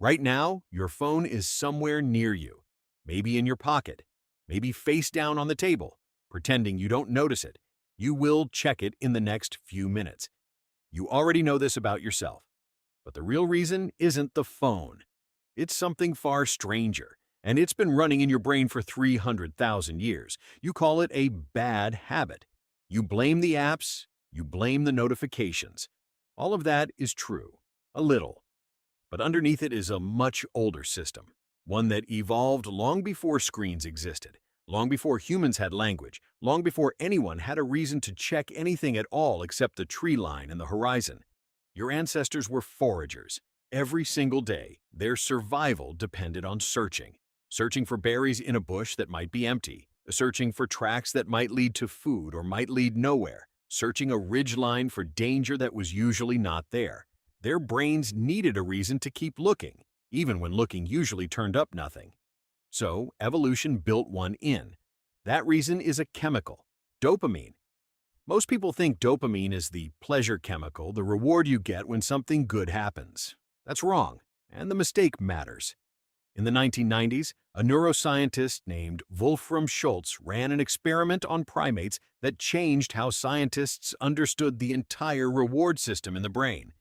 Right now, your phone is somewhere near you, maybe in your pocket, maybe face down on the table, pretending you don't notice it. You will check it in the next few minutes. You already know this about yourself. But the real reason isn't the phone. It's something far stranger, and it's been running in your brain for 300,000 years. You call it a bad habit. You blame the apps, you blame the notifications. All of that is true, a little. But underneath it is a much older system, one that evolved long before screens existed, long before humans had language, long before anyone had a reason to check anything at all except the tree line and the horizon. Your ancestors were foragers. Every single day, their survival depended on searching. Searching for berries in a bush that might be empty, searching for tracks that might lead to food or might lead nowhere, searching a ridgeline for danger that was usually not there. Their brains needed a reason to keep looking, even when looking usually turned up nothing. So, evolution built one in. That reason is a chemical, dopamine. Most people think dopamine is the pleasure chemical, the reward you get when something good happens. That's wrong, and the mistake matters. In the 1990s, a neuroscientist named Wolfram Schultz ran an experiment on primates that changed how scientists understood the entire reward system in the brain.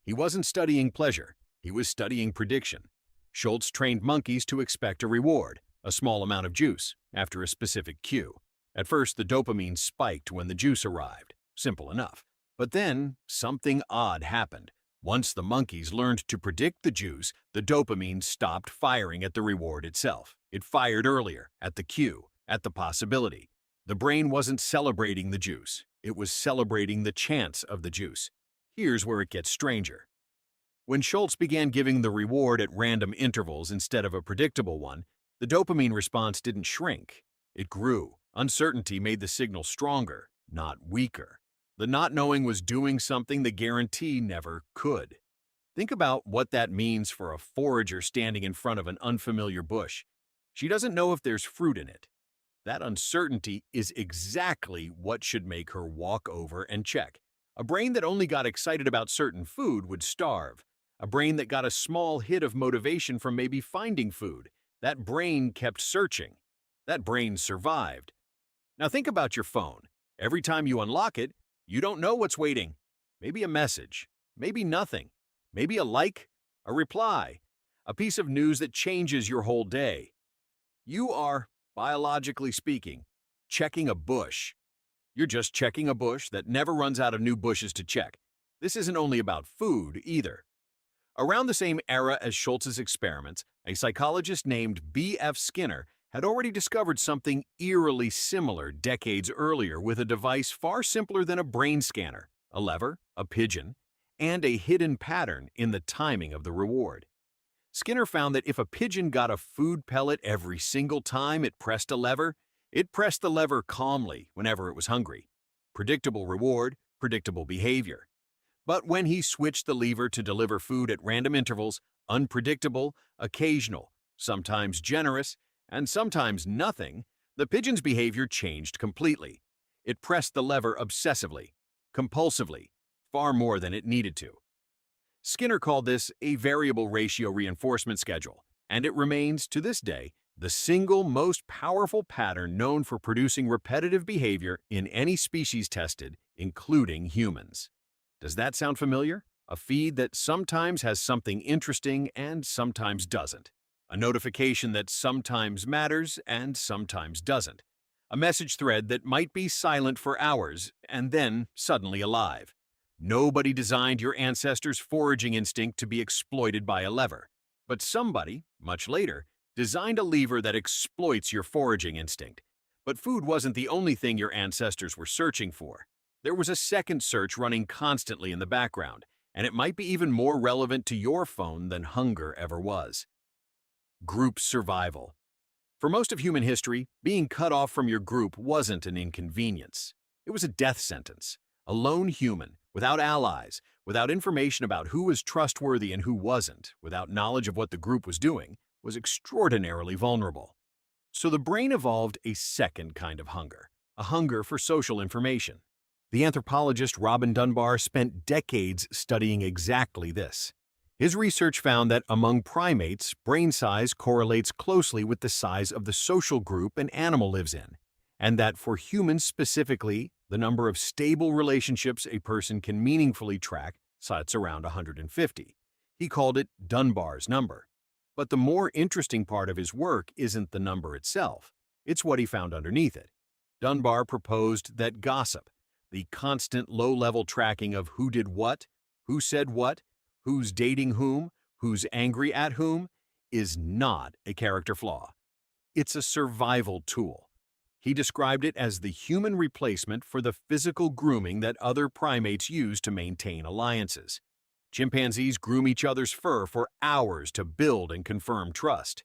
He wasn't studying pleasure, he was studying prediction. Schultz trained monkeys to expect a reward, a small amount of juice, after a specific cue. At first, the dopamine spiked when the juice arrived. Simple enough. But then, something odd happened. Once the monkeys learned to predict the juice, the dopamine stopped firing at the reward itself. It fired earlier, at the cue, at the possibility. The brain wasn't celebrating the juice. It was celebrating the chance of the juice. Here's where it gets stranger. When Schultz began giving the reward at random intervals instead of a predictable one, the dopamine response didn't shrink. It grew. Uncertainty made the signal stronger, not weaker. The not knowing was doing something the guarantee never could. Think about what that means for a forager standing in front of an unfamiliar bush. She doesn't know if there's fruit in it. That uncertainty is exactly what should make her walk over and check. A brain that only got excited about certain food would starve. A brain that got a small hit of motivation from maybe finding food, that brain kept searching. That brain survived. Now think about your phone. Every time you unlock it, you don't know what's waiting. Maybe a message, maybe nothing, maybe a like, a reply, a piece of news that changes your whole day. You are, biologically speaking, checking a bush. You're just checking a bush that never runs out of new bushes to check. This isn't only about food, either. Around the same era as Schultz's experiments, a psychologist named B.F. Skinner had already discovered something eerily similar decades earlier with a device far simpler than a brain scanner, a lever, a pigeon, and a hidden pattern in the timing of the reward. Skinner found that if a pigeon got a food pellet every single time it pressed the lever calmly whenever it was hungry. Predictable reward, predictable behavior. But when he switched the lever to deliver food at random intervals, unpredictable, occasional, sometimes generous, and sometimes nothing, the pigeon's behavior changed completely. It pressed the lever obsessively, compulsively, far more than it needed to. Skinner called this a variable ratio reinforcement schedule, and it remains, to this day, the single most powerful pattern known for producing repetitive behavior in any species tested, including humans. Does that sound familiar? A feed that sometimes has something interesting and sometimes doesn't. A notification that sometimes matters and sometimes doesn't. A message thread that might be silent for hours and then suddenly alive. Nobody designed your ancestors' foraging instinct to be exploited by a lever. But somebody, much later, designed a lever that exploits your foraging instinct. But food wasn't the only thing your ancestors were searching for. There was a second search running constantly in the background, and it might be even more relevant to your phone than hunger ever was. Group survival. For most of human history, being cut off from your group wasn't an inconvenience. It was a death sentence. A lone human, without allies, without information about who was trustworthy and who wasn't, without knowledge of what the group was doing, was extraordinarily vulnerable. So the brain evolved a second kind of hunger, a hunger for social information. The anthropologist Robin Dunbar spent decades studying exactly this. His research found that among primates, brain size correlates closely with the size of the social group an animal lives in, and that for humans specifically, the number of stable relationships a person can meaningfully track sits around 150. He called it Dunbar's number. But the more interesting part of his work isn't the number itself, it's what he found underneath it. Dunbar proposed that gossip, the constant low-level tracking of who did what, who said what, who's dating whom, who's angry at whom, is not a character flaw. It's a survival tool. He described it as the human replacement for the physical grooming that other primates use to maintain alliances. Chimpanzees groom each other's fur for hours to build and confirm trust.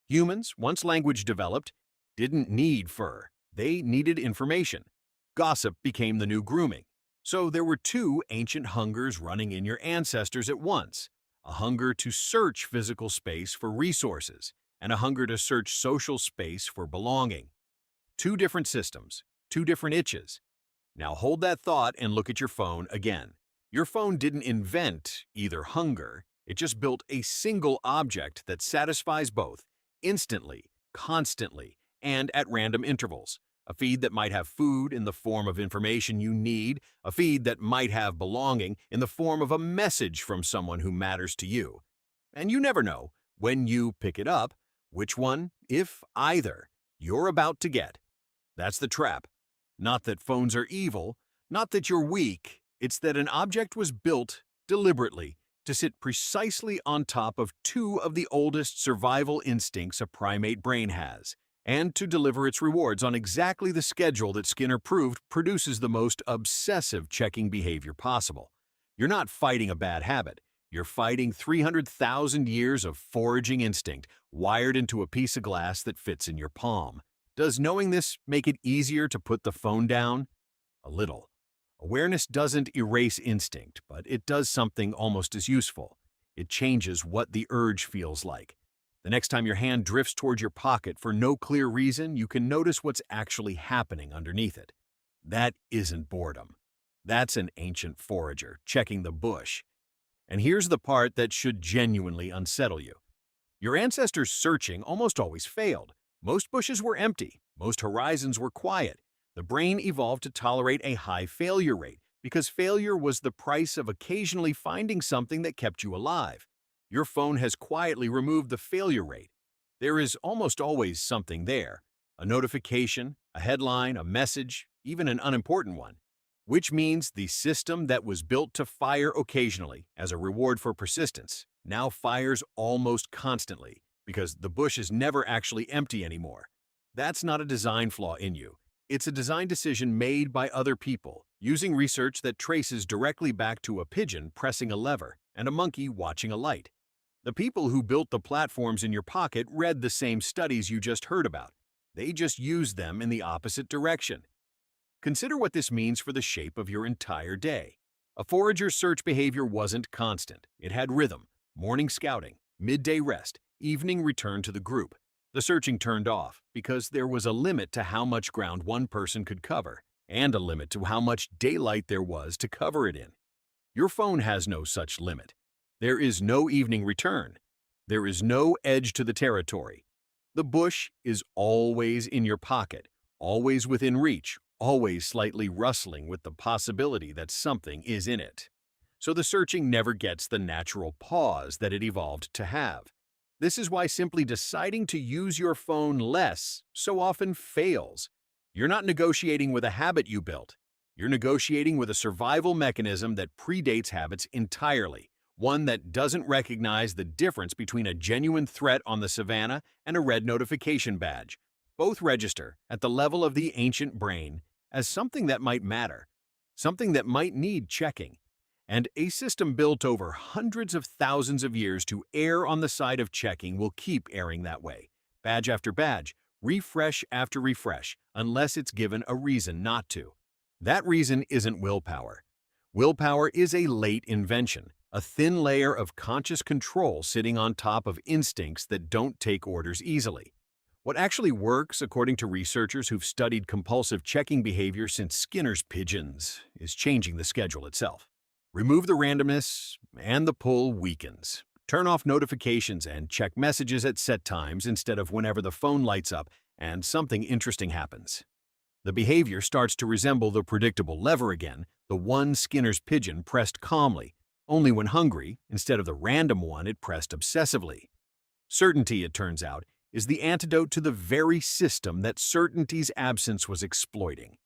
Humans, once language developed, didn't need fur. They needed information. Gossip became the new grooming. So there were two ancient hungers running in your ancestors at once: a hunger to search physical space for resources and a hunger to search social space for belonging. Two different systems, two different itches. Now hold that thought and look at your phone again. Your phone didn't invent either hunger, it just built a single object that satisfies both, instantly, constantly, and at random intervals. A feed that might have food in the form of information you need, a feed that might have belonging in the form of a message from someone who matters to you. And you never know, when you pick it up, which one, if either, you're about to get. That's the trap. Not that phones are evil, not that you're weak, it's that an object was built deliberately to sit precisely on top of two of the oldest survival instincts a primate brain has, and to deliver its rewards on exactly the schedule that Skinner proved produces the most obsessive checking behavior possible. You're not fighting a bad habit. You're fighting 300,000 years of foraging instinct wired into a piece of glass that fits in your palm. Does knowing this make it easier to put the phone down? A little. Awareness doesn't erase instinct, but it does something almost as useful. It changes what the urge feels like. The next time your hand drifts towards your pocket for no clear reason, you can notice what's actually happening underneath it. That isn't boredom. That's an ancient forager checking the bush. And here's the part that should genuinely unsettle you. Your ancestors' searching almost always failed. Most bushes were empty. Most horizons were quiet. The brain evolved to tolerate a high failure rate because failure was the price of occasionally finding something that kept you alive. Your phone has quietly removed the failure rate. There is almost always something there: a notification, a headline, a message, even an unimportant one. Which means the system that was built to fire occasionally as a reward for persistence now fires almost constantly because the bush is never actually empty anymore. That's not a design flaw in you. It's a design decision made by other people, using research that traces directly back to a pigeon pressing a lever and a monkey watching a light. The people who built the platforms in your pocket read the same studies you just heard about. They just used them in the opposite direction. Consider what this means for the shape of your entire day. A forager's search behavior wasn't constant. It had rhythm: morning scouting, midday rest, evening return to the group. The searching turned off because there was a limit to how much ground one person could cover, and a limit to how much daylight there was to cover it in. Your phone has no such limit. There is no evening return. There is no edge to the territory. The bush is always in your pocket, always within reach, always slightly rustling with the possibility that something is in it. So the searching never gets the natural pause that it evolved to have. This is why simply deciding to use your phone less so often fails. You're not negotiating with a habit you built. You're negotiating with a survival mechanism that predates habits entirely, one that doesn't recognize the difference between a genuine threat on the savannah and a red notification badge. Both register at the level of the ancient brain as something that might matter, something that might need checking. And a system built over hundreds of thousands of years to err on the side of checking will keep erring that way, badge after badge, refresh after refresh, unless it's given a reason not to. That reason isn't willpower. Willpower is a late invention, a thin layer of conscious control sitting on top of instincts that don't take orders easily. What actually works, according to researchers who've studied compulsive checking behavior since Skinner's pigeons, is changing the schedule itself. Remove the randomness, and the pull weakens. Turn off notifications and check messages at set times instead of whenever the phone lights up and something interesting happens. The behavior starts to resemble the predictable lever again, the one Skinner's pigeon pressed calmly, only when hungry, instead of the random one it pressed obsessively. Certainty, it turns out, is the antidote to the very system that certainty's absence was exploiting.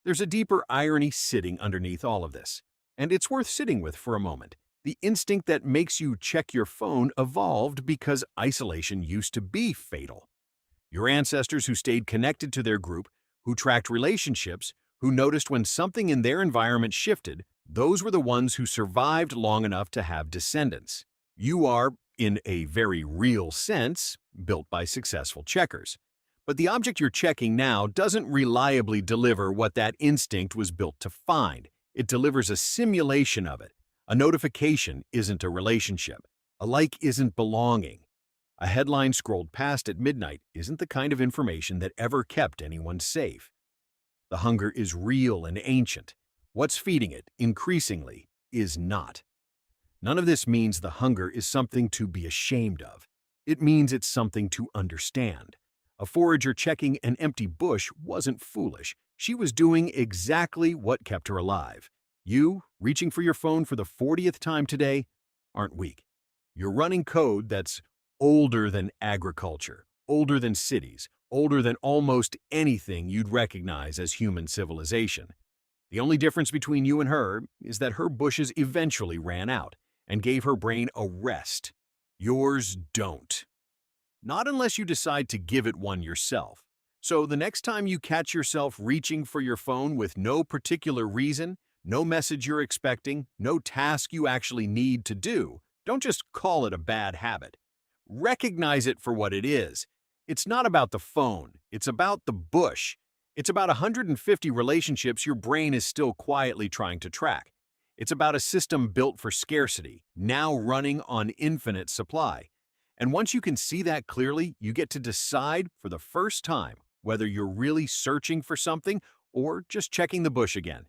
There's a deeper irony sitting underneath all of this, and it's worth sitting with for a moment. The instinct that makes you check your phone evolved because isolation used to be fatal. Your ancestors who stayed connected to their group, who tracked relationships, who noticed when something in their environment shifted, those were the ones who survived long enough to have descendants. You are, in a very real sense, built by successful checkers. But the object you're checking now doesn't reliably deliver what that instinct was built to find. It delivers a simulation of it. A notification isn't a relationship. A like isn't belonging. A headline scrolled past at midnight isn't the kind of information that ever kept anyone safe. The hunger is real and ancient. What's feeding it, increasingly, is not. None of this means the hunger is something to be ashamed of. It means it's something to understand. A forager checking an empty bush wasn't foolish. She was doing exactly what kept her alive. You, reaching for your phone for the 40th time today, aren't weak. You're running code that's older than agriculture, older than cities, older than almost anything you'd recognize as human civilization. The only difference between you and her is that her bushes eventually ran out and gave her brain a rest. Yours don't. Not unless you decide to give it one yourself. So the next time you catch yourself reaching for your phone with no particular reason, no message you're expecting, no task you actually need to do, don't just call it a bad habit. Recognize it for what it is. It's not about the phone. It's about the bush. It's about 150 relationships your brain is still quietly trying to track. It's about a system built for scarcity, now running on infinite supply. And once you can see that clearly, you get to decide for the first time whether you're really searching for something or just checking the bush again.